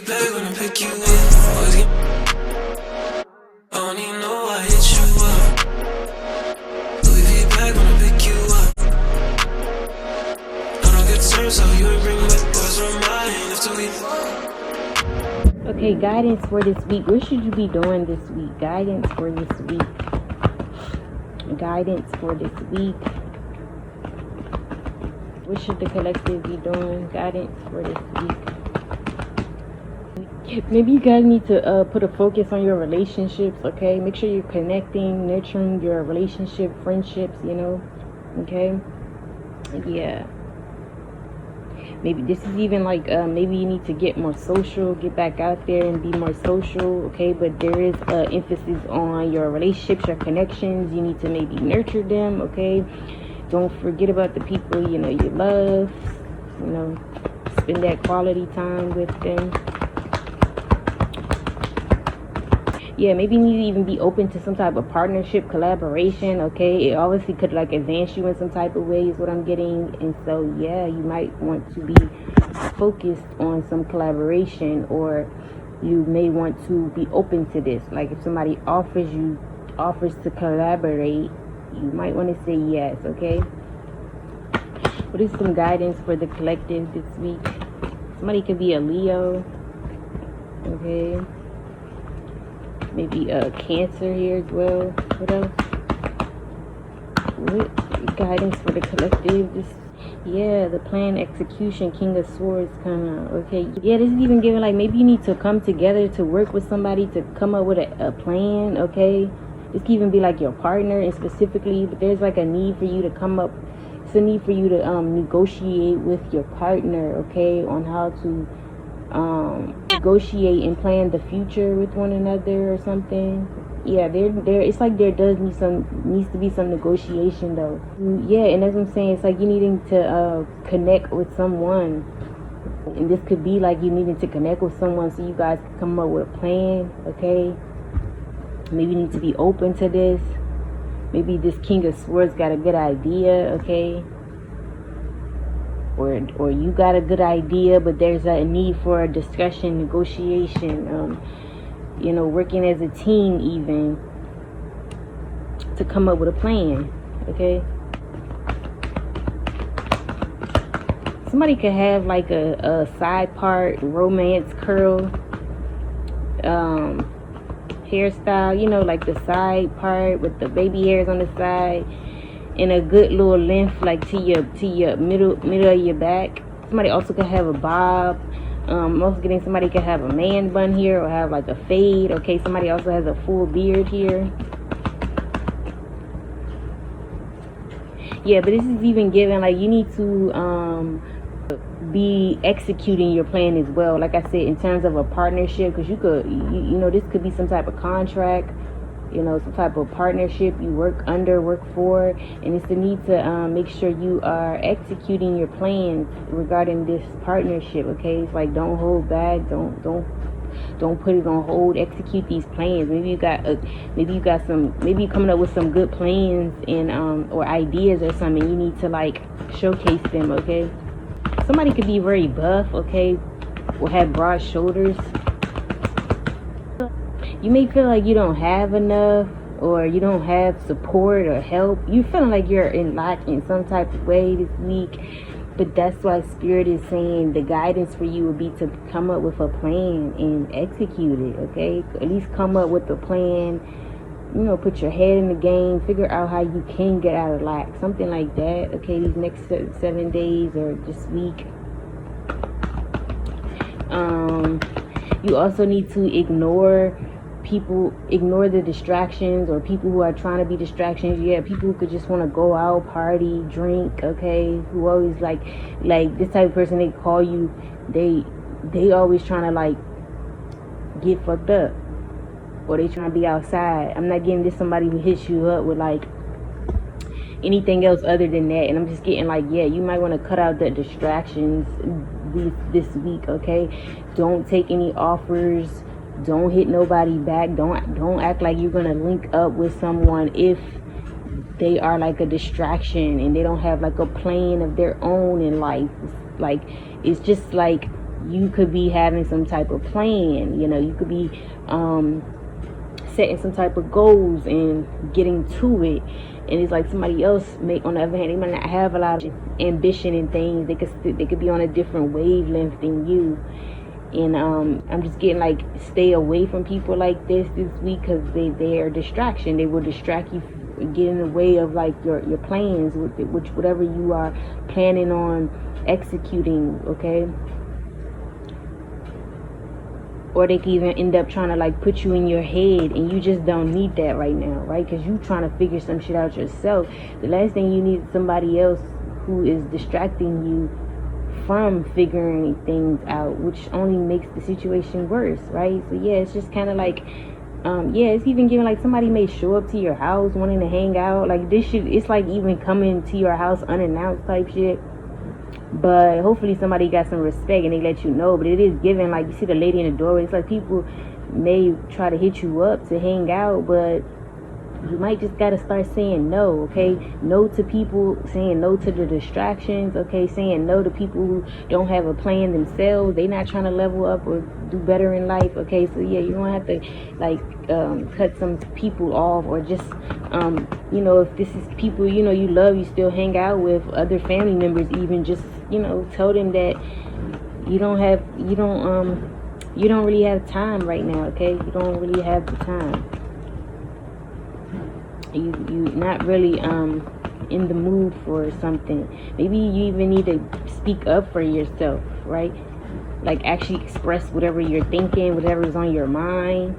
Back when I pick you up, always get. I don't even know I hit you up. Louis V back when I pick you up. I don't get terms, so you ain't bring back boys from mine after we. Okay, guidance for this week. What should you be doing this week? Guidance for this week. Guidance for this week. What should the collective be doing? Guidance for this week. Maybe you guys need to put a focus on your relationships, okay? Make sure you're connecting, nurturing your relationship, friendships, okay? Yeah. Maybe this is even like, maybe you need to get more social, get back out there and be more social, okay? But there is emphasis on your relationships, your connections. You need to maybe nurture them, okay? Don't forget about the people, you love, spend that quality time with them. Yeah, maybe you need to even be open to some type of partnership, collaboration, okay? It obviously could like advance you in some type of way is what I'm getting. And so, yeah, you might want to be focused on some collaboration, or you may want to be open to this. Like if somebody offers to collaborate, you might want to say yes, okay? What is some guidance for the collective this week? Somebody could be a Leo, okay? Maybe Cancer here as well. What else? What guidance for the collective? The plan, execution, King of Swords, kind of, okay. Yeah, this is even giving like maybe you need to come together to work with somebody to come up with a plan, okay. This can even be like your partner, and specifically, but there's like a need for you to come up. It's a need for you to negotiate with your partner, okay, on how to negotiate and plan the future with one another or something. Yeah, there it's like there needs to be some negotiation though. Yeah, and as I'm saying, it's like you needing to connect with someone, and this could be like you needing to connect with someone so you guys can come up with a plan, okay? Maybe you need to be open to this. Maybe this King of Swords got a good idea, okay? Or you got a good idea, but there's a need for a discussion, negotiation, working as a team even to come up with a plan, okay? Somebody could have like a side part romance curl hairstyle, like the side part with the baby hairs on the side, in a good little length, like to your middle of your back. Somebody also could have a bob. I'm also getting somebody could have a man bun here, or have like a fade. Okay, somebody also has a full beard here. Yeah, but this is even giving like you need to be executing your plan as well. Like I said, in terms of a partnership, because you could, this could be some type of contract. Some type of partnership you work for, and it's the need to make sure you are executing your plans regarding this partnership, okay? It's like don't hold back, don't put it on hold, execute these plans. Maybe you're coming up with some good plans and or ideas or something. You need to like showcase them, okay? Somebody could be very buff, okay, or have broad shoulders. You may feel like you don't have enough, or you don't have support or help. You're feeling like you're in lack in some type of way this week. But that's why Spirit is saying the guidance for you would be to come up with a plan and execute it, okay? At least come up with a plan, put your head in the game, figure out how you can get out of lack. Something like that, okay? These next 7 days or this week. You also need to ignore the distractions, or people who are trying to be distractions. Yeah, people who could just want to go out, party, drink, okay, who always like this type of person. They call you, they always trying to like get fucked up, or they trying to be outside. I'm not getting this somebody who hits you up with like anything else other than that. And I'm just getting like, yeah, you might want to cut out the distractions this week, okay? Don't take any offers. Don't hit nobody back. Don't act like you're gonna link up with someone if they are like a distraction and they don't have like a plan of their own in life. It's just like you could be having some type of plan, you know, you could be setting some type of goals and getting to it. And it's like somebody else on the other hand, they might not have a lot of ambition and things. They could be on a different wavelength than you. And I'm just getting like, stay away from people like this week, because they are a distraction. They will distract you, get in the way of like your plans, which whatever you are planning on executing, okay? Or they can even end up trying to like put you in your head, and you just don't need that right now, right? Because you trying to figure some shit out yourself. The last thing you need is somebody else who is distracting you from figuring things out, which only makes the situation worse, right? So yeah, it's just kind of like yeah, it's even giving like somebody may show up to your house wanting to hang out. Like this shit, it's like even coming to your house unannounced type shit. But hopefully somebody got some respect and they let you know. But it is given, like, you see the lady in the doorway, it's like people may try to hit you up to hang out, but you might just gotta start saying no, okay? No to people, saying no to the distractions, okay? Saying no to people who don't have a plan themselves. They not trying to level up or do better in life, okay? So yeah, you don't have to like cut some people off, or just you know, if this is people, you know, you love, you still hang out with, other family members even, just, you know, tell them that you don't really have time right now, okay? You don't really have the time. You not really in the mood for something. Maybe you even need to speak up for yourself, right? Like actually express whatever you're thinking, whatever is on your mind.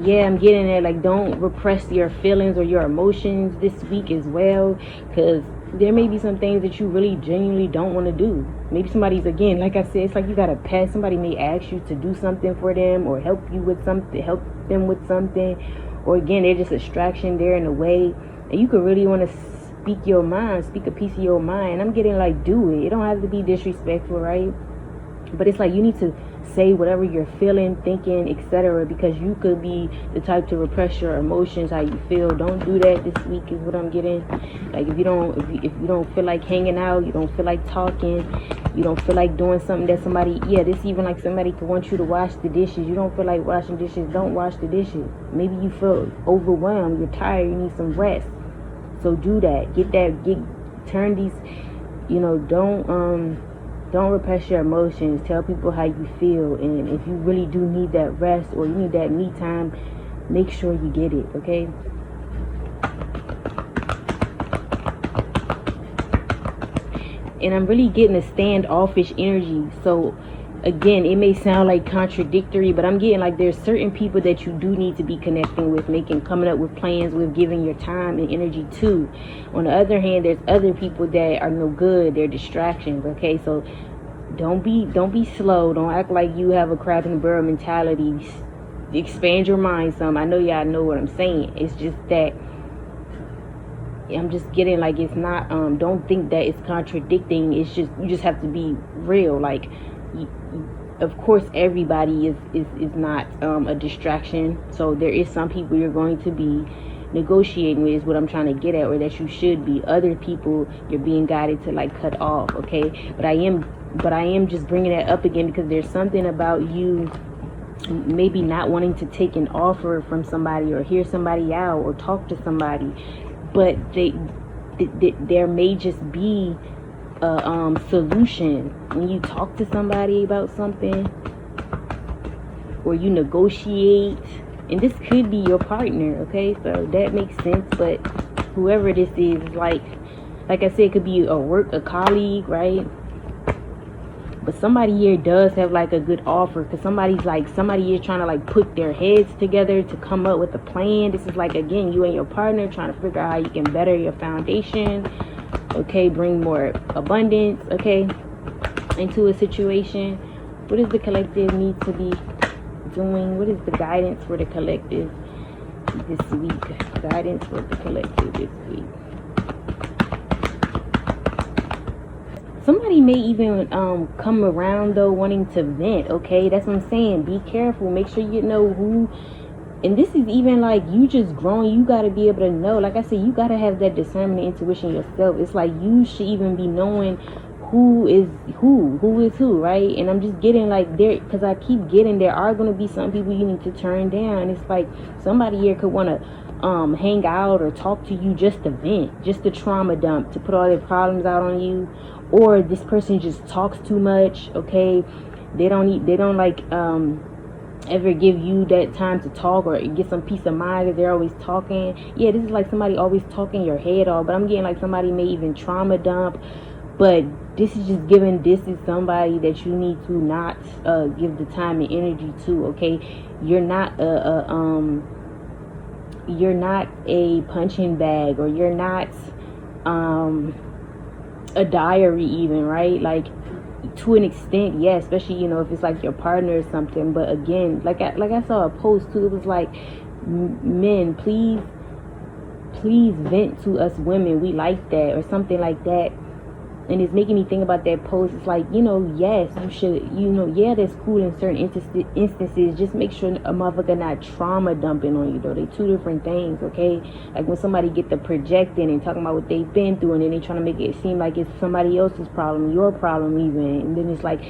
Yeah, I'm getting it. Like, don't repress your feelings or your emotions this week as well, because there may be some things that you really genuinely don't want to do. Maybe somebody's, again, like I said, it's like you got a pet. Somebody may ask you to do something for them, or help you with something, help them with something, or again, they're just a distraction, they're in the way, and you could really want to speak your mind, speak a piece of your mind. I'm getting like, do it. It don't have to be disrespectful, right? But it's like you need to say whatever you're feeling, thinking, etc., because you could be the type to repress your emotions, how you feel. Don't do that this week is what I'm getting. Like, if you don't feel like hanging out, you don't feel like talking, you don't feel like doing something that somebody, yeah, this even like somebody could want you to wash the dishes. You don't feel like washing dishes, don't wash the dishes. Maybe you feel overwhelmed, you're tired, you need some rest. So do that. Turn these, you know, don't repress your emotions. Tell people how you feel. And if you really do need that rest, or you need that me time, make sure you get it, okay? And I'm really getting a standoffish energy. So again, it may sound like contradictory, but I'm getting like there's certain people that you do need to be connecting with, coming up with plans with, giving your time and energy to. On the other hand, there's other people that are no good. They're distractions, okay? So don't be slow. Don't act like you have a crab in the barrel mentality. Expand your mind some. I know y'all know what I'm saying. It's just that I'm just getting like, it's not don't think that it's contradicting. It's just, you just have to be real. Like, of course everybody is not a distraction. So there is some people you're going to be negotiating with, is what I'm trying to get at, or that you should be. Other people you're being guided to like cut off, okay? But I am just bringing that up again because there's something about you maybe not wanting to take an offer from somebody, or hear somebody out, or talk to somebody, but there may just be a solution when you talk to somebody about something, or you negotiate. And this could be your partner, okay? So that makes sense. But whoever this is, like I said, it could be a colleague, right? But somebody here does have like a good offer, because somebody is trying to like put their heads together to come up with a plan. This is like, again, you and your partner trying to figure out how you can better your foundation, okay? Bring more abundance, okay, into a situation. What does the collective need to be doing? What is the guidance for the collective this week? Guidance for the collective this week. Somebody may even come around though wanting to vent, okay? That's what I'm saying. Be careful. Make sure you know who. And this is even like you just growing. You got to be able to know. Like I said, you got to have that discernment and intuition yourself. It's like you should even be knowing who is who, right? And I'm just getting like there, because I keep getting there are going to be some people you need to turn down. It's like somebody here could want to hang out or talk to you just to vent, just to trauma dump, to put all their problems out on you. Or this person just talks too much, okay? They don't like ever give you that time to talk or get some peace of mind if they're always talking. Yeah, this is like somebody always talking your head off, but I'm getting like somebody may even trauma dump. But this is just giving this is somebody that you need to not give the time and energy to, okay? You're not you're not a punching bag, or you're not a diary even, right? Like, to an extent, yeah, especially, you know, if it's like your partner or something. But again, like I saw a post too, it was like, men, please vent to us women, we like that, or something like that. And it's making me think about that post. It's like, you know, yes, you should, you know, yeah, that's cool in certain instances. Just make sure a motherfucker not trauma dumping on you, though. They two different things, okay? Like when somebody get the projecting and talking about what they've been through, and then they trying to make it seem like it's somebody else's problem, your problem even. And then it's like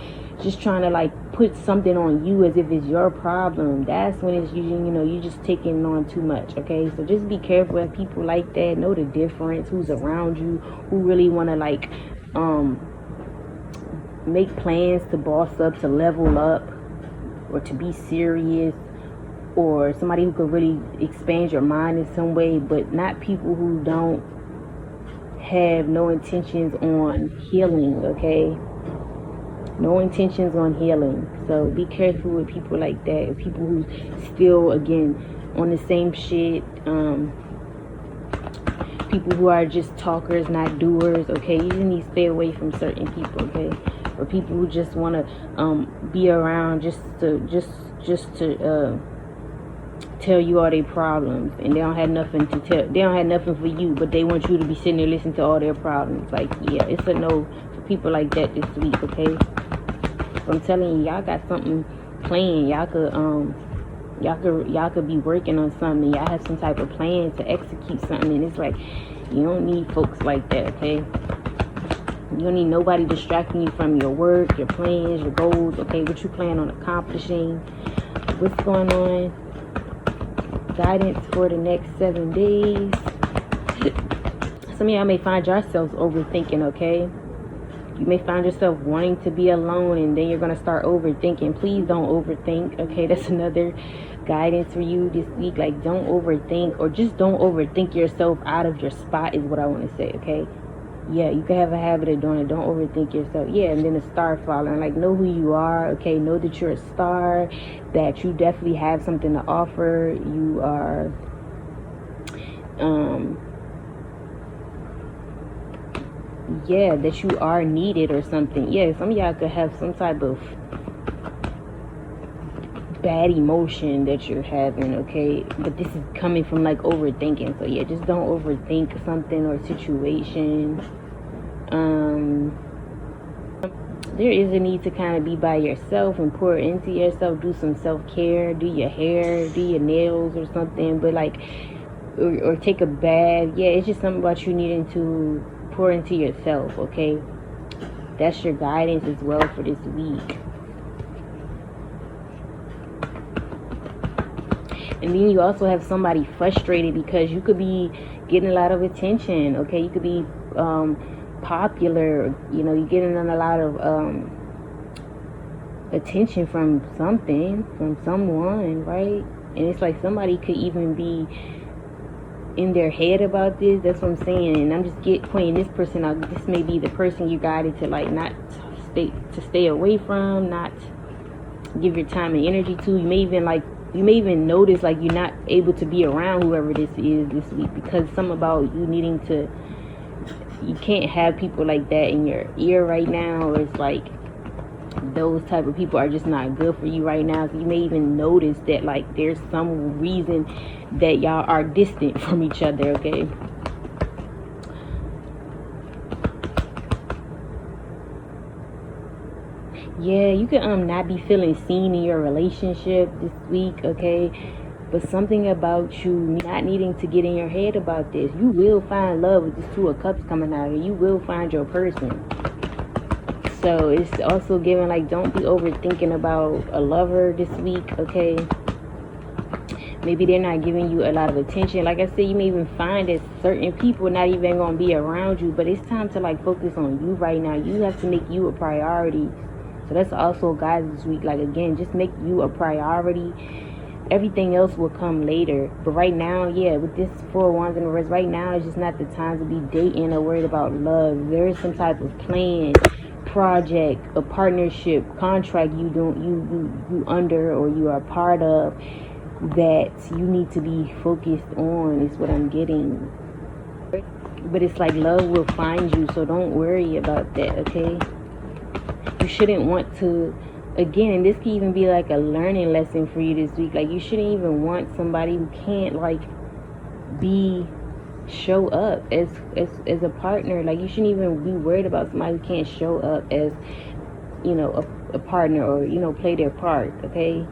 just trying to like put something on you as if it's your problem. That's when it's usually, you know, you just taking on too much, okay? So just be careful of people like that. Know the difference, who's around you, who really want to like make plans to boss up, to level up, or to be serious, or somebody who could really expand your mind in some way, but not people who don't have no intentions on healing, okay? No intentions on healing. So be careful with people like that, people who still, again, on the same shit, people who are just talkers, not doers, okay? You just need to stay away from certain people, okay? Or people who just want to be around just to tell you all their problems, and they don't have nothing to tell. They don't have nothing for you, but they want you to be sitting there listening to all their problems. Like, yeah, it's a no for people like that this week, okay? So I'm telling you, y'all got something planned. Y'all could be working on something. Y'all have some type of plan to execute something, and it's like, you don't need folks like that, okay? You don't need nobody distracting you from your work, your plans, your goals, okay? What you plan on accomplishing, what's going on, guidance for the next 7 days. Some of y'all may find yourselves overthinking, okay? You may find yourself wanting to be alone, and then you're going to start overthinking. Please don't overthink, okay? That's another guidance for you this week. Like, don't overthink, or just don't overthink yourself out of your spot is what I want to say, okay? Yeah, you can have a habit of doing it. Don't overthink yourself. Yeah, and then the star falling. Like, know who you are, okay? Know that you're a star, that you definitely have something to offer. You are, yeah, that you are needed or something. Yeah, some of y'all could have some type of bad emotion that you're having, okay? But this is coming from like overthinking. So yeah, just don't overthink something or situation. There is a need to kind of be by yourself and pour into yourself. Do some self-care. Do your hair, do your nails or something. But like, or take a bath. Yeah, it's just something about you needing to pour into yourself, okay? That's your guidance as well for this week. And then you also have somebody frustrated because you could be getting a lot of attention, okay? You could be popular, you know, you're getting a lot of attention from something, from someone, right? And it's like somebody could even be in their head about this. That's what I'm saying. And I'm just pointing this person out. This may be the person you guided to like not stay away from, not give your time and energy to. You may even notice like you're not able to be around whoever this is this week, because something about you needing to, you can't have people like that in your ear right now, or it's like those type of people are just not good for you right now. So you may even notice that like there's some reason that y'all are distant from each other, okay? Yeah, you could not be feeling seen in your relationship this week, okay? But something about you not needing to get in your head about this. You will find love with this Two of Cups coming out here. You will find your person. So it's also giving like, don't be overthinking about a lover this week, okay? Maybe they're not giving you a lot of attention. Like I said, you may even find that certain people not even gonna be around you, but it's time to like focus on you right now. You have to make you a priority. So that's also, guys, this week, like, again, just make you a priority. Everything else will come later. But right now, yeah, with this 4 of Wands in reverse, right now it's just not the time to be dating or worried about love. There is some type of plan, project, a partnership, contract you under, or you are part of, that you need to be focused on, is what I'm getting. But it's like love will find you, so don't worry about that, okay? You shouldn't want to, again, and this can even be like a learning lesson for you this week, like you shouldn't even want somebody who can't like show up as a partner. Like you shouldn't even be worried about somebody who can't show up as, you know, a partner, or, you know, play their part, okay?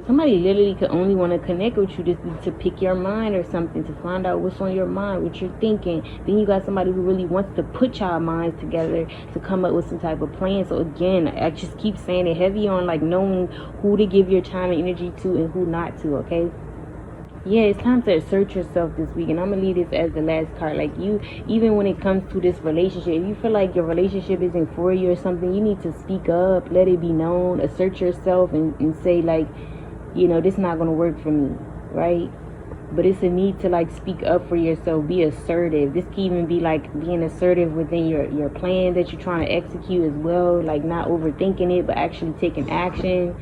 Somebody literally could only want to connect with you just to pick your mind or something, to find out what's on your mind, what you're thinking. Then you got somebody who really wants to put y'all minds together to come up with some type of plan. So again, I just keep saying it, heavy on like knowing who to give your time and energy to and who not to, okay? Yeah, it's time to assert yourself this week, and I'm gonna leave this as the last card. Like, you, even when it comes to this relationship, if you feel like your relationship isn't for you or something, you need to speak up, let it be known, assert yourself, and say like, you know, this is not going to work for me, right? But it's a need to like speak up for yourself, be assertive. This can even be like being assertive within your plan that you're trying to execute as well, like not overthinking it, but actually taking action,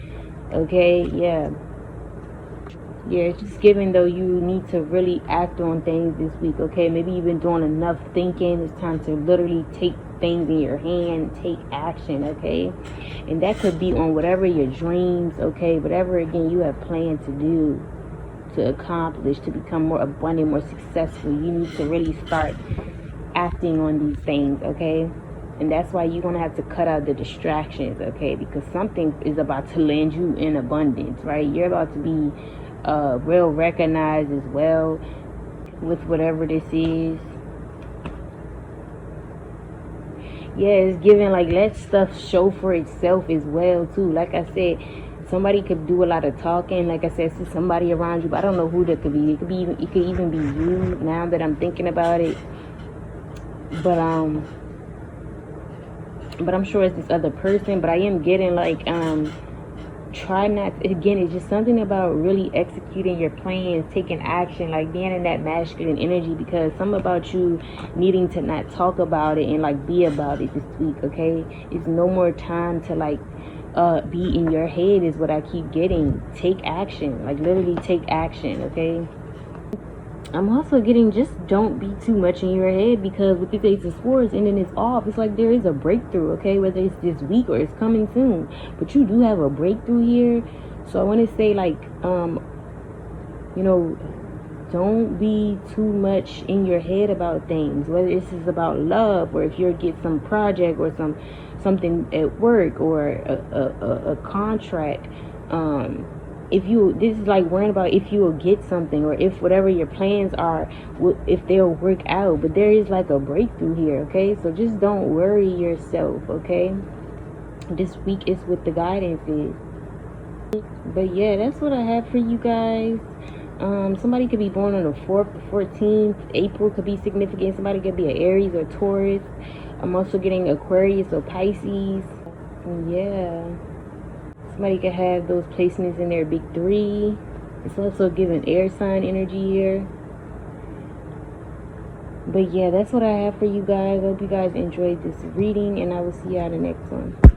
okay? Yeah, it's just giving, though, you need to really act on things this week, okay? Maybe you've been doing enough thinking. It's time to literally take things in your hand, take action, okay? And that could be on whatever your dreams, okay? Whatever, again, you have planned to do, to accomplish, to become more abundant, more successful. You need to really start acting on these things, okay? And that's why you're going to have to cut out the distractions, okay? Because something is about to land you in abundance, right? You're about to be real recognized as well with whatever this is. Yeah, it's giving like, let stuff show for itself as well too. Like I said, somebody could do a lot of talking. Like I said, to somebody around you, but I don't know who that could be. It could even be you, now that I'm thinking about it. But I'm sure it's this other person. But I am getting like try not to, again, it's just something about really executing your plans, taking action, like being in that masculine energy, because something about you needing to not talk about it and like be about it this week, okay? It's no more time to like be in your head, is what I keep getting. Take action, like literally take action, okay? I'm also getting, just don't be too much in your head, because with the Ace of Swords and then it's off, it's like there is a breakthrough, okay? Whether it's this week or it's coming soon, but you do have a breakthrough here. So I want to say like, you know, don't be too much in your head about things, whether this is about love, or if you get some project or something at work, or a contract. This is like worrying about if you will get something, or if whatever your plans are, if they'll work out. But there is like a breakthrough here, okay? So just don't worry yourself, okay? This week is what the guidance is. But yeah, that's what I have for you guys. Somebody could be born on the 4th, 14th. April could be significant. Somebody could be an Aries or Taurus. I'm also getting Aquarius or Pisces. Yeah. Somebody could have those placements in their big 3. It's also giving air sign energy here. But yeah, that's what I have for you guys. I hope you guys enjoyed this reading, and I will see you on the next one.